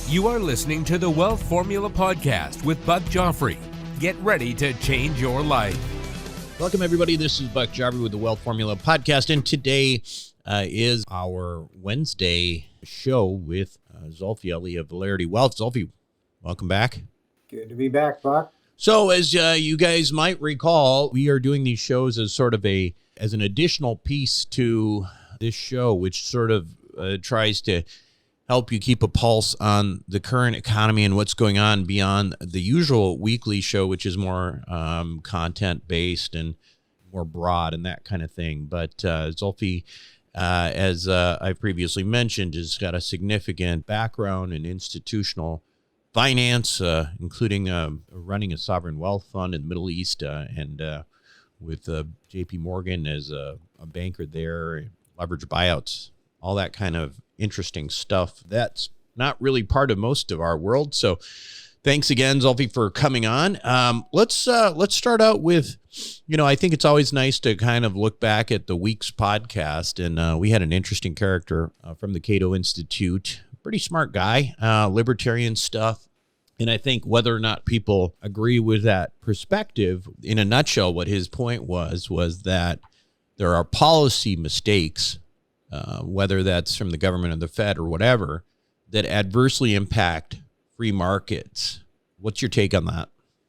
You are listening to the Wealth Formula Podcast with Buck Joffrey. Get ready to change your life. Welcome, everybody. This is Buck Joffrey with the Wealth Formula Podcast, and today is our Wednesday show with Zulfi Ali of Valerity Wealth. Zulfi, welcome back. Good to be back, Buck. So, as you guys might recall, we are doing these shows as sort of as an additional piece to this show, which sort of tries to help you keep a pulse on the current economy and what's going on beyond the usual weekly show, which is more content-based and more broad and that kind of thing. But Zulfi, as I previously mentioned, has got a significant background in institutional finance, including running a sovereign wealth fund in the Middle East and with J.P. Morgan as a banker there, leverage buyouts, all that kind of interesting stuff. That's not really part of most of our world. So thanks again, Zulfi, for coming on. Let's start out with, I think it's always nice to kind of look back at the week's podcast. And we had an interesting character from the Cato Institute, pretty smart guy, libertarian stuff. And I think whether or not people agree with that perspective, in a nutshell, what his point was that there are policy mistakes, whether that's from the government or the Fed or whatever, that adversely impact free markets. What's your take on that?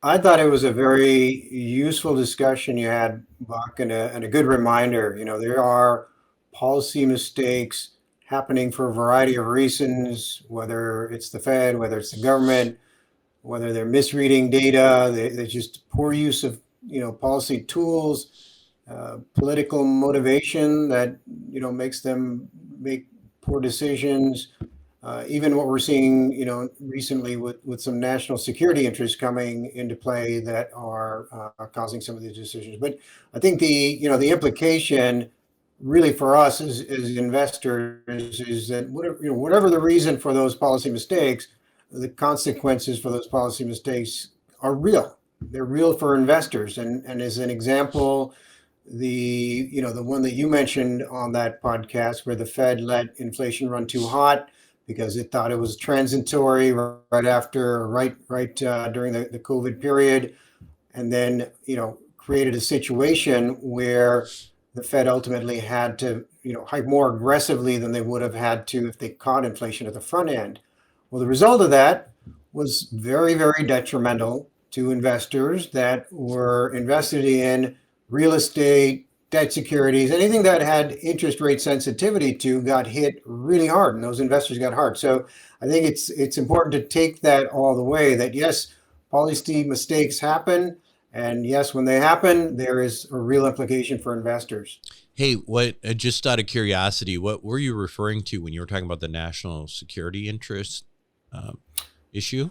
I thought it was a very useful discussion you had, Buck, and a good reminder. There are policy mistakes happening for a variety of reasons, whether it's the Fed, whether it's the government, whether they're misreading data, there's just poor use of, policy tools, political motivation that, makes them make poor decisions. Even what we're seeing, recently with some national security interests coming into play that are causing some of these decisions. But I think the implication really for us as investors is that whatever the reason for those policy mistakes, the consequences for those policy mistakes are real. They're real for investors. And as an example, the one that you mentioned on that podcast where the Fed let inflation run too hot because it thought it was transitory right during the COVID period, and then created a situation where the Fed ultimately had to hike more aggressively than they would have had to if they caught inflation at the front end. Well, the result of that was very, very detrimental to investors that were invested in real estate, debt securities, anything that had interest rate sensitivity to got hit really hard, and those investors got hard. So I think it's important to take that all the way, that yes, policy mistakes happen, and yes, when they happen, there is a real implication for investors. Hey, just out of curiosity, what were you referring to when you were talking about the national security interest issue?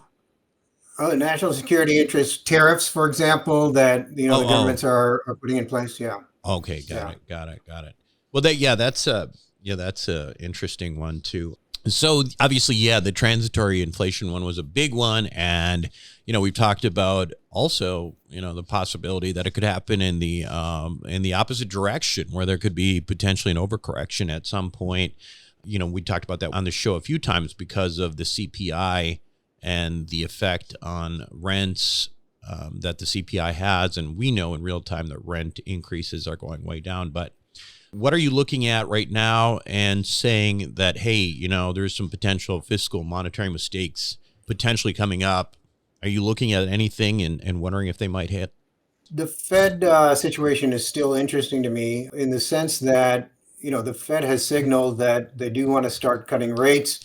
Oh, the national security interest tariffs, for example, that the governments are putting in place. Yeah. Okay, got it. Well, that's a interesting one too. So obviously, the transitory inflation one was a big one, and we've talked about also the possibility that it could happen in the opposite direction, where there could be potentially an overcorrection at some point. We talked about that on the show a few times because of the CPI and the effect on rents that the CPI has. And we know in real time that rent increases are going way down. But what are you looking at right now and saying that, hey, there's some potential fiscal monetary mistakes potentially coming up? Are you looking at anything and wondering if they might hit? The Fed situation is still interesting to me in the sense that, the Fed has signaled that they do want to start cutting rates.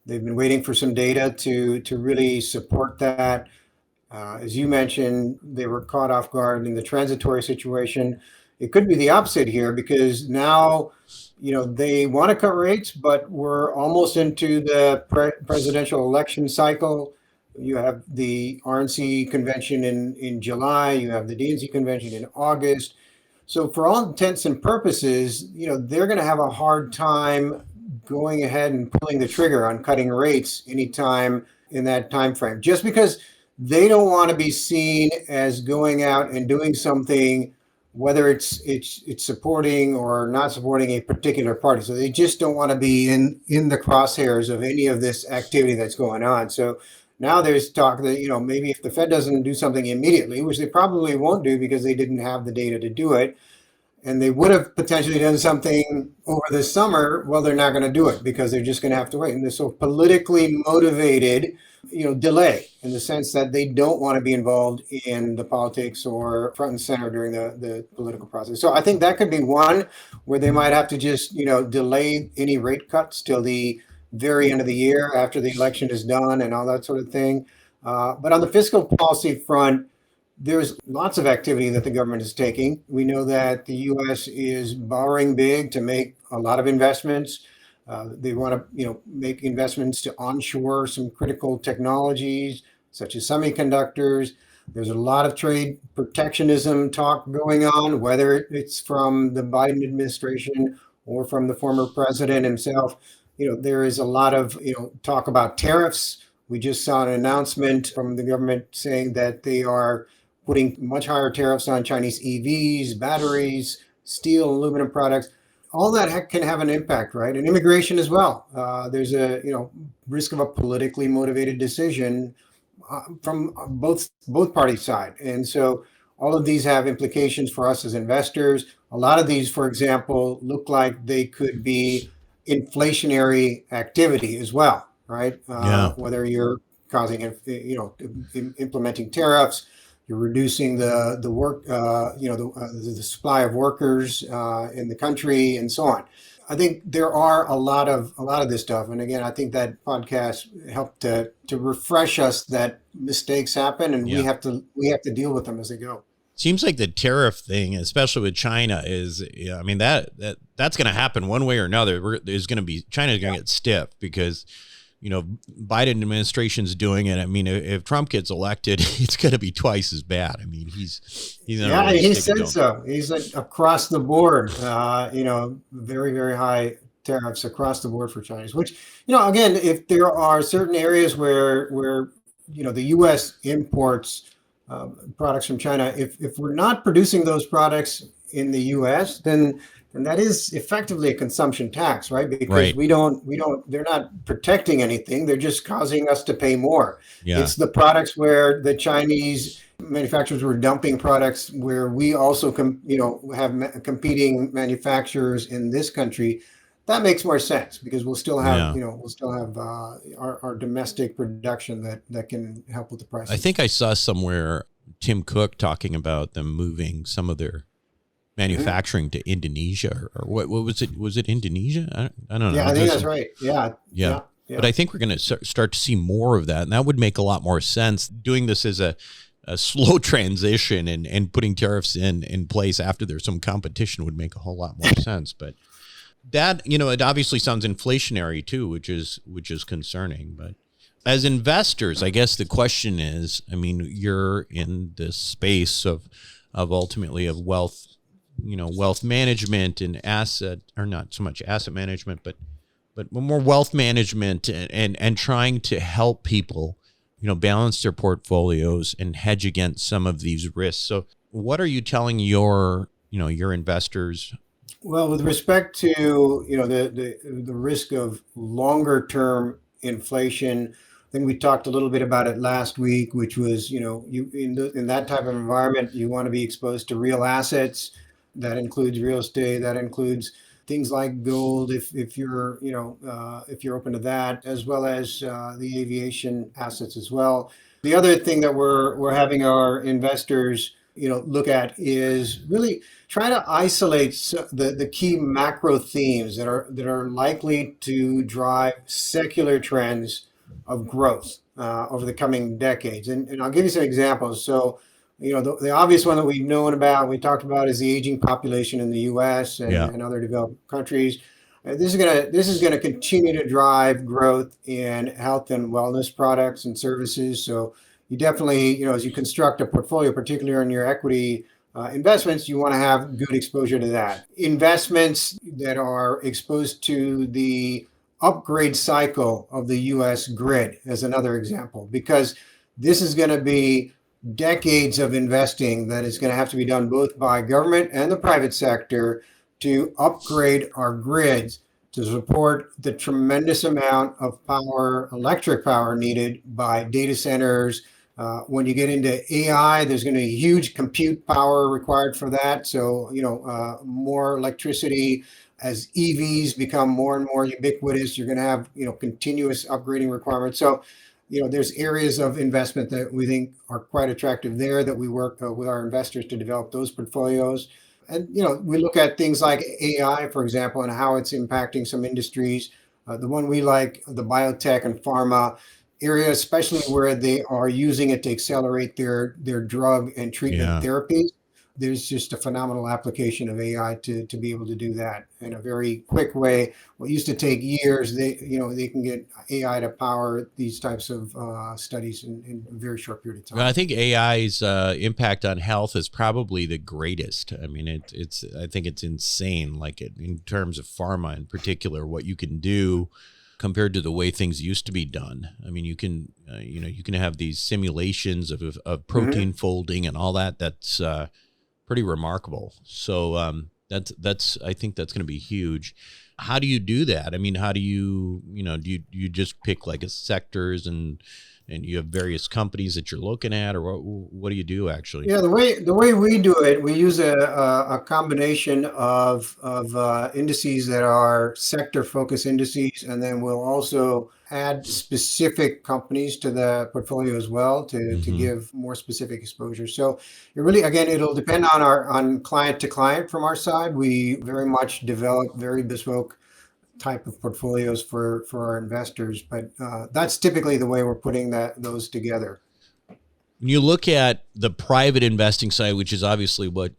They've been waiting for some data to really support that. As you mentioned, they were caught off guard in the transitory situation. It could be the opposite here because now, they want to cut rates, but we're almost into the presidential election cycle. You have the RNC convention in July. You have the DNC convention in August. So for all intents and purposes, they're going to have a hard time going ahead and pulling the trigger on cutting rates anytime in that time frame, just because they don't want to be seen as going out and doing something whether it's supporting or not supporting a particular party. So they just don't want to be in the crosshairs of any of this activity that's going on. So now there's talk that, maybe if the Fed doesn't do something immediately, which they probably won't do because they didn't have the data to do it, and they would have potentially done something over the summer, well, they're not going to do it because they're just going to have to wait. And they're so politically motivated, delay, in the sense that they don't want to be involved in the politics or front and center during the political process. So I think that could be one where they might have to just, delay any rate cuts till the very end of the year after the election is done and all that sort of thing. But on the fiscal policy front, there's lots of activity that the government is taking. We know that the U.S. is borrowing big to make a lot of investments. They want to, make investments to onshore some critical technologies, such as semiconductors. There's a lot of trade protectionism talk going on, whether it's from the Biden administration or from the former president himself. There is a lot of, talk about tariffs. We just saw an announcement from the government saying that they are putting much higher tariffs on Chinese EVs, batteries, steel, aluminum products. All that can have an impact, right? And immigration as well. There's a risk of a politically motivated decision from both parties' side, and so all of these have implications for us as investors. A lot of these, for example, look like they could be inflationary activity as well, right? Whether you're causing, implementing tariffs, you're reducing the work, the supply of workers in the country, and so on. I think there are a lot of this stuff, and again, I think that podcast helped to refresh us that mistakes happen, and we have to deal with them as they go. Seems like the tariff thing, especially with China, is that's going to happen one way or another. China's going to get stiff because Biden administration's doing it. I mean, if Trump gets elected, it's going to be twice as bad. I mean, he's not he said so. He's like across the board, very, very high tariffs across the board for Chinese, which, again, if there are certain areas where the U.S. imports products from China, if we're not producing those products in the U.S., then that is effectively a consumption tax, right? Because they're not protecting anything. They're just causing us to pay more. Yeah. It's the products where the Chinese manufacturers were dumping products where we also have competing manufacturers in this country. That makes more sense because we'll still have, our domestic production that can help with the prices. I think I saw somewhere Tim Cook talking about them moving some of their manufacturing to Indonesia, or what was it? Was it Indonesia? I don't know. Yeah, I think that's right. Yeah. But I think we're going to start to see more of that, and that would make a lot more sense. Doing this as a slow transition and putting tariffs in place after there's some competition would make a whole lot more sense. But that, it obviously sounds inflationary too, which is concerning. But as investors, I guess the question is, I mean, you're in this space of ultimately of wealth management and or not so much asset management, but more wealth management and trying to help people, balance their portfolios and hedge against some of these risks. So what are you telling your investors? Well, with respect to, the risk of longer term inflation, I think we talked a little bit about it last week, which was, you in that type of environment, you want to be exposed to real assets. That includes real estate. That includes things like gold, if you're open to that, as well as the aviation assets as well. The other thing that we're having our investors look at is really try to isolate the key macro themes that are likely to drive secular trends of growth over the coming decades. And I'll give you some examples. So, the obvious one that we've known about, we talked about, is the aging population in the U.S. and other developed countries. This is gonna continue to drive growth in health and wellness products and services. So you definitely, as you construct a portfolio, particularly on your equity investments, you want to have good exposure to that. Investments that are exposed to the upgrade cycle of the U.S. grid as another example, because this is going to be decades of investing that is going to have to be done both by government and the private sector to upgrade our grids to support the tremendous amount of power, electric power needed by data centers. When you get into AI, there's going to be huge compute power required for that. So, more electricity. As EVs become more and more ubiquitous, you're going to have, continuous upgrading requirements. So, there's areas of investment that we think are quite attractive there that we work with our investors to develop those portfolios. And, we look at things like AI, for example, and how it's impacting some industries. The one we like, the biotech and pharma area, especially where they are using it to accelerate their drug and treatment therapies. There's just a phenomenal application of AI to be able to do that in a very quick way. What used to take years, they can get AI to power these types of studies in a very short period of time. Well, I think AI's impact on health is probably the greatest. I mean, I think it's insane, like in terms of pharma in particular, what you can do compared to the way things used to be done. I mean, you can have these simulations of protein folding and all that. That's pretty remarkable. So that's I think that's going to be huge. How do you do that? I mean, how do you do you just pick like a sectors and you have various companies that you're looking at, or what do you do actually? Yeah, the way we do it, we use a combination of indices that are sector focused indices, and then we'll also add specific companies to the portfolio as well to give more specific exposure. So it really, again, it'll depend on client to client. From our side, we very much develop very bespoke type of portfolios for our investors, but that's typically the way we're putting those together. When you look at the private investing side, which is obviously what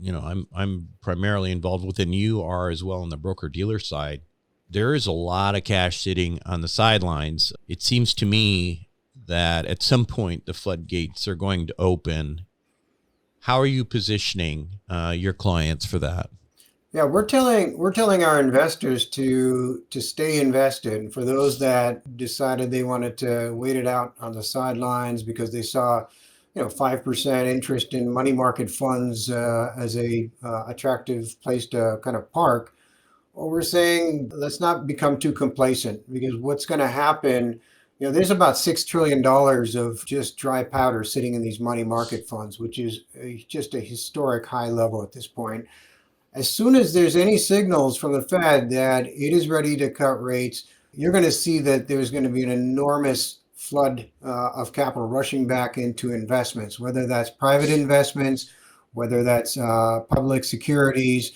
I'm primarily involved with, and you are as well on the broker dealer side, there is a lot of cash sitting on the sidelines. It seems to me that at some point the floodgates are going to open. How are you positioning your clients for that? Yeah, we're telling our investors to stay invested. And for those that decided they wanted to wait it out on the sidelines because they saw, 5% interest in money market funds as a attractive place to kind of park. Well, we're saying let's not become too complacent, because what's going to happen, there's about $6 trillion of just dry powder sitting in these money market funds, which is just a historic high level at this point. As soon as there's any signals from the Fed that it is ready to cut rates, you're going to see that there's going to be an enormous flood of capital rushing back into investments, whether that's private investments, whether that's public securities.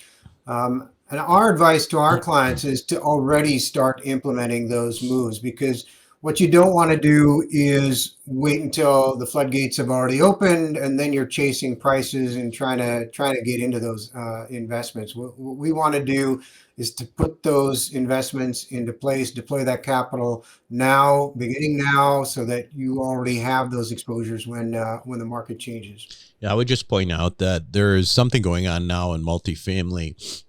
And our advice to our clients is to already start implementing those moves, because what you don't want to do is wait until the floodgates have already opened and then you're chasing prices and trying to get into those investments. What we want to do is to put those investments into place, deploy that capital now, beginning now, so that you already have those exposures when the market changes. Yeah, I would just point out that there is something going on now in multifamily.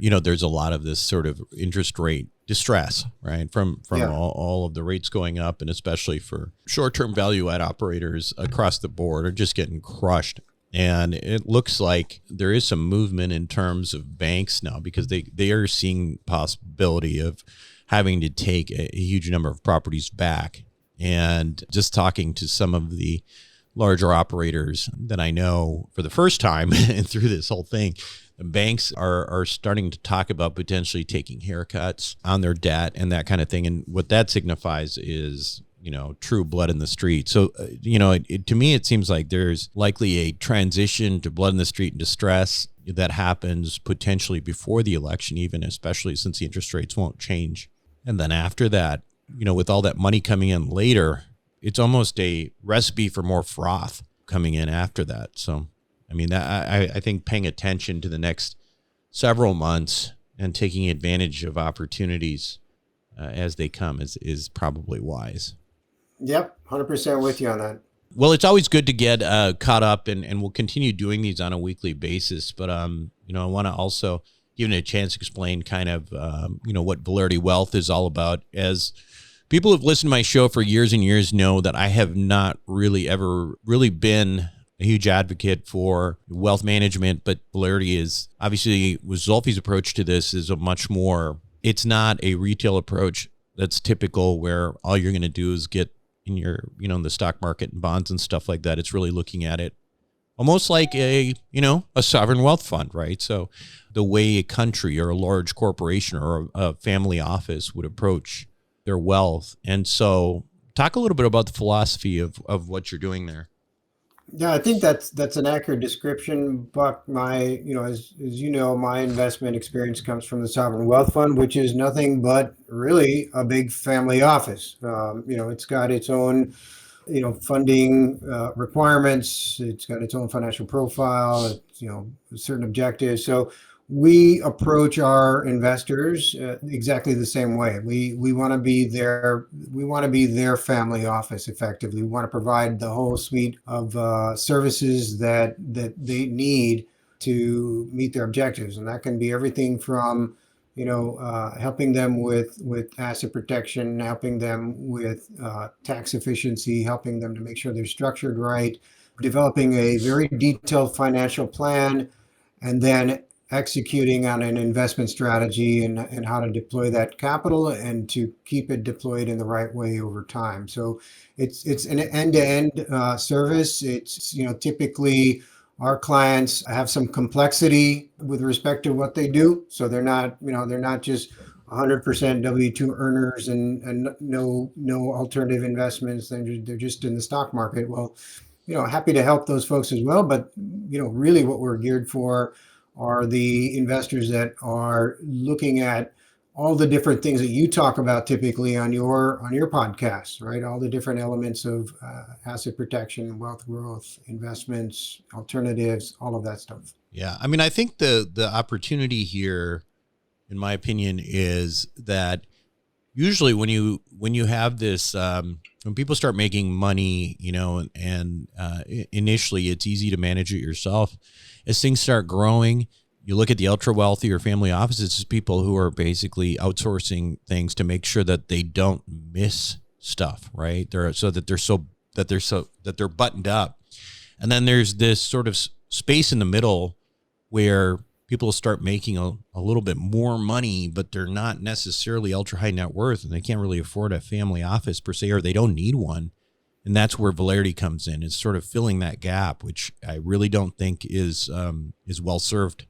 There's a lot of this sort of interest rate distress, right? From all of the rates going up, and especially for short-term value add operators across the board are just getting crushed. And it looks like there is some movement in terms of banks now, because they are seeing possibility of having to take a huge number of properties back. And just talking to some of the larger operators that I know for the first time and through this whole thing, banks are starting to talk about potentially taking haircuts on their debt and that kind of thing. And what that signifies is, true blood in the street. So, to me, it seems like there's likely a transition to blood in the street and distress that happens potentially before the election, even, especially since the interest rates won't change. And then after that, with all that money coming in later, it's almost a recipe for more froth coming in after that. So, I mean, I think paying attention to the next several months and taking advantage of opportunities as they come is probably wise. Yep, 100% with you on that. Well, it's always good to get caught up, and we'll continue doing these on a weekly basis. But, I want to also give it a chance to explain kind of, what Validity Wealth is all about. As people who've listened to my show for years and years know that I have not really ever really been a huge advocate for wealth management, but Valerity is obviously, with Zulfi's approach to this is a much more, it's not a retail approach that's typical where all you're going to do is get in your, in the stock market and bonds and stuff like that. It's really looking at it almost like a sovereign wealth fund, right? So the way a country or a large corporation or a family office would approach their wealth. And so talk a little bit about the philosophy of what you're doing there. Yeah, I think that's an accurate description, Buck. My, as you know, my investment experience comes from the sovereign wealth fund, which is nothing but really a big family office. It's got its own, funding requirements. It's got its own financial profile. It's, certain objectives. So we approach our investors exactly the same way. We want to be their family office effectively. We want to provide the whole suite of services that they need to meet their objectives, and that can be everything from helping them with asset protection, helping them with tax efficiency, helping them to make sure they're structured right, developing a very detailed financial plan, and then executing on an investment strategy and how to deploy that capital and to keep it deployed in the right way over time. So it's an end-to-end service. It's typically our clients have some complexity with respect to what they do. So they're not just 100% W-2 earners and no alternative investments. They're just in the stock market. Well, happy to help those folks as well. But really what we're geared for are the investors that are looking at all the different things that you talk about typically on your podcast, right? All the different elements of asset protection, wealth growth, investments, alternatives, all of that stuff. Yeah. I mean, I think the opportunity here, in my opinion, is that usually when you have this, when people start making money, and initially it's easy to manage it yourself. As things start growing, you look at the ultra wealthy or family offices, it's people who are basically outsourcing things to make sure that they don't miss stuff, right? They're buttoned up. And then there's this sort of space in the middle where people start making a little bit more money, but they're not necessarily ultra high net worth, and they can't really afford a family office per se, or they don't need one. And that's where Valerity comes in. It's sort of filling that gap, which I really don't think is well served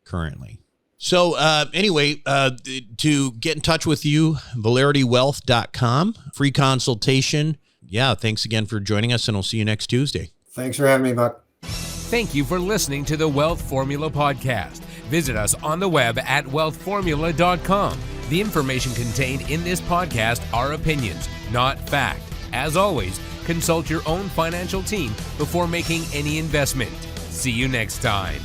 currently. So anyway, to get in touch with you, valeritywealth.com, free consultation. Yeah, thanks again for joining us, and we'll see you next Tuesday. Thanks for having me, Buck. Thank you for listening to the Wealth Formula Podcast. Visit us on the web at wealthformula.com. The information contained in this podcast are opinions, not fact. As always, consult your own financial team before making any investment. See you next time.